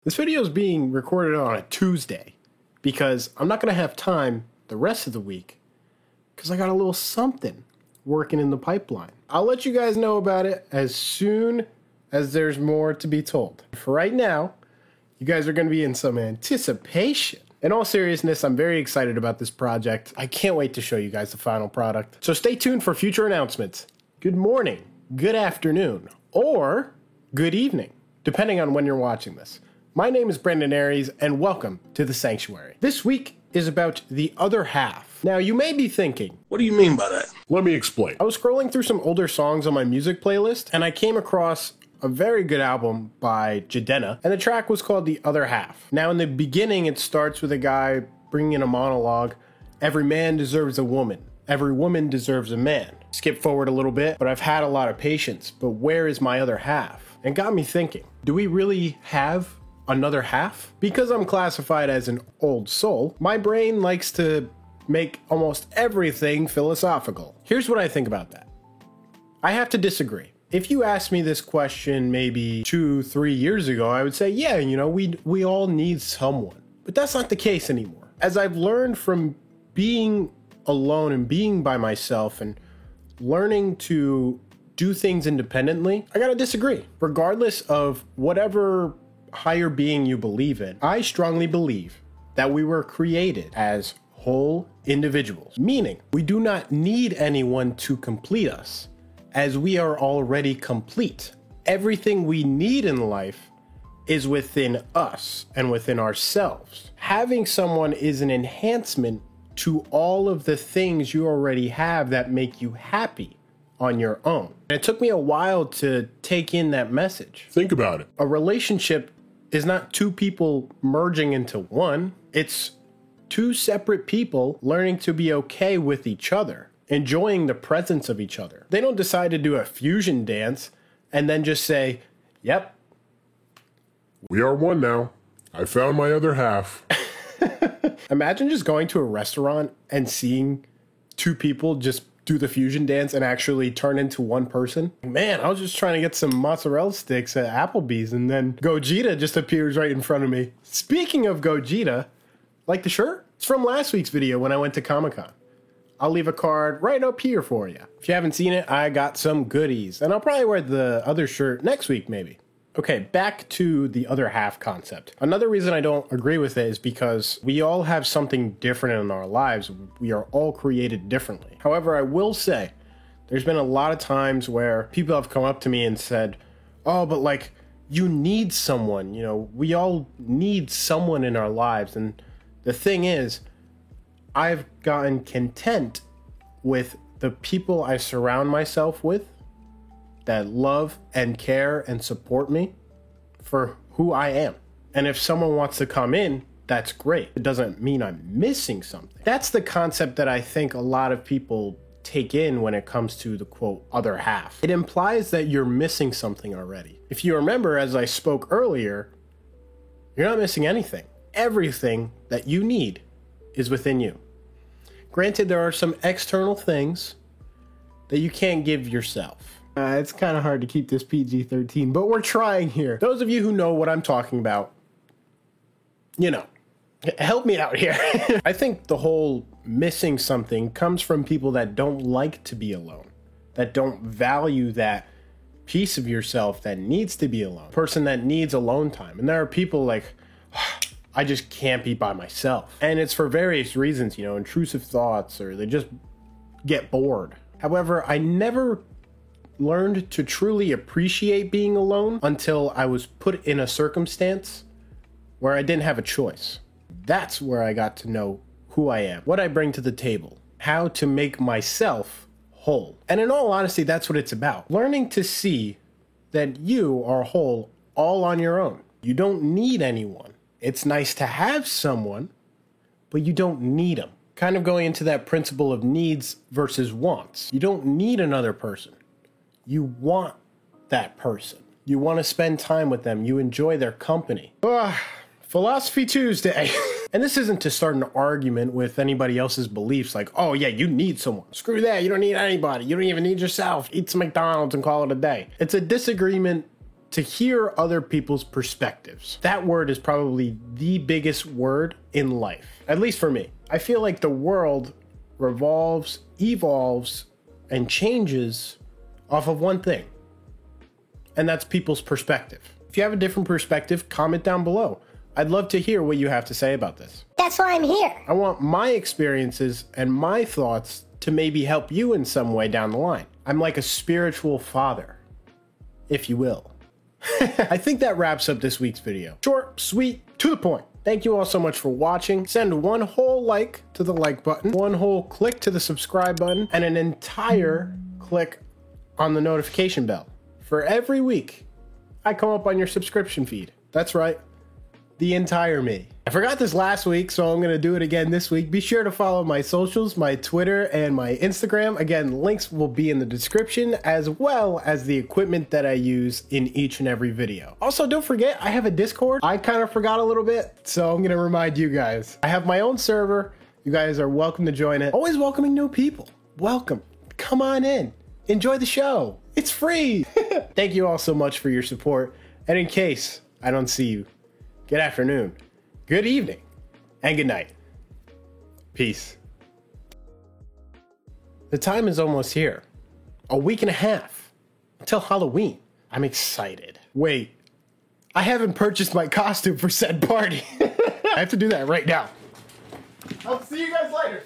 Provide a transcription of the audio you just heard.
This video is being recorded on a Tuesday because I'm not going to have time the rest of the week because I got a little something working in the pipeline. I'll let you guys know about it as soon as there's more to be told. For right now, you guys are going to be in some anticipation. In all seriousness, I'm very excited about this project. I can't wait to show you guys the final product. So stay tuned for future announcements. Good morning, good afternoon, or good evening, depending on when you're watching this. My name is Brendan Aries, and welcome to The Sanctuary. This week is about the other half. Now, you may be thinking, what do you mean by that? Let me explain. I was scrolling through some older songs on my music playlist, and I came across a very good album by Jidenna, and the track was called The Other Half. Now, in the beginning, it starts with a guy bringing in a monologue. Every man deserves a woman. Every woman deserves a man. Skip forward a little bit, but I've had a lot of patience. But where is my other half? And got me thinking, do we really have another half? Because I'm classified as an old soul, my brain likes to make almost everything philosophical. Here's what I think about that. I have to disagree. If you asked me this question maybe 2-3 years ago, I would say, yeah, you know, we all need someone. But that's not the case anymore. As I've learned from being alone and being by myself and learning to do things independently, I gotta disagree. Regardless of whatever higher being you believe in, I strongly believe that we were created as whole individuals, meaning we do not need anyone to complete us, as we are already complete. Everything we need in life is within us and within ourselves. Having someone is an enhancement to all of the things you already have that make you happy on your own. And it took me a while to take in that message. Think about it. A relationship is not two people merging into one. It's two separate people learning to be okay with each other, enjoying the presence of each other. They don't decide to do a fusion dance and then just say, yep. We are one now. I found my other half. Imagine just going to a restaurant and seeing two people just do the fusion dance and actually turn into one person. Man, I was just trying to get some mozzarella sticks at Applebee's and then Gogeta just appears right in front of me. Speaking of Gogeta, like the shirt? It's from last week's video when I went to Comic-Con. I'll leave a card right up here for you. If you haven't seen it, I got some goodies. And I'll probably wear the other shirt next week, maybe. Okay, back to the other half concept. Another reason I don't agree with it is because we all have something different in our lives. We are all created differently. However, I will say, there's been a lot of times where people have come up to me and said, oh, but like, you need someone. You know, we all need someone in our lives. And the thing is, I've gotten content with the people I surround myself with that love and care and support me for who I am. And if someone wants to come in, that's great. It doesn't mean I'm missing something. That's the concept that I think a lot of people take in when it comes to the quote, other half. It implies that you're missing something already. If you remember, as I spoke earlier, you're not missing anything. Everything that you need is within you. Granted, there are some external things that you can't give yourself. It's kind of hard to keep this PG-13, but we're trying here. Those of you who know what I'm talking about, you know, help me out here. I think the whole missing something comes from people that don't like to be alone, that don't value that piece of yourself that needs to be alone, person that needs alone time. And there are people like, I just can't be by myself. And it's for various reasons, you know, intrusive thoughts, or they just get bored. However, I never learned to truly appreciate being alone until I was put in a circumstance where I didn't have a choice. That's where I got to know who I am, what I bring to the table, how to make myself whole. And in all honesty, that's what it's about. Learning to see that you are whole all on your own. You don't need anyone. It's nice to have someone, but you don't need them. Kind of going into that principle of needs versus wants. You don't need another person. You want that person. You want to spend time with them. You enjoy their company. Philosophy Tuesday. And this isn't to start an argument with anybody else's beliefs like, oh yeah, you need someone. Screw that, you don't need anybody. You don't even need yourself. Eat some McDonald's and call it a day. It's a disagreement to hear other people's perspectives. That word is probably the biggest word in life, at least for me. I feel like the world revolves, evolves, and changes off of one thing, and that's people's perspective. If you have a different perspective, comment down below. I'd love to hear what you have to say about this. That's why I'm here. I want my experiences and my thoughts to maybe help you in some way down the line. I'm like a spiritual father, if you will. I think that wraps up this week's video. Short, sweet, to the point. Thank you all so much for watching. Send one whole like to the like button, one whole click to the subscribe button, and an entire click on the notification bell. For every week, I come up on your subscription feed. That's right, the entire me. I forgot this last week, so I'm gonna do it again this week. Be sure to follow my socials, my Twitter and my Instagram. Again, links will be in the description, as well as the equipment that I use in each and every video. Also, don't forget, I have a Discord. I kind of forgot a little bit, so I'm gonna remind you guys. I have my own server. You guys are welcome to join it. Always welcoming new people. Welcome. Come on in. Enjoy the show. It's free. Thank you all so much for your support. And in case I don't see you, good afternoon, good evening, and good night. Peace. The time is almost here. A week and a half until Halloween. I'm excited. Wait, I haven't purchased my costume for said party. I have to do that right now. I'll see you guys later.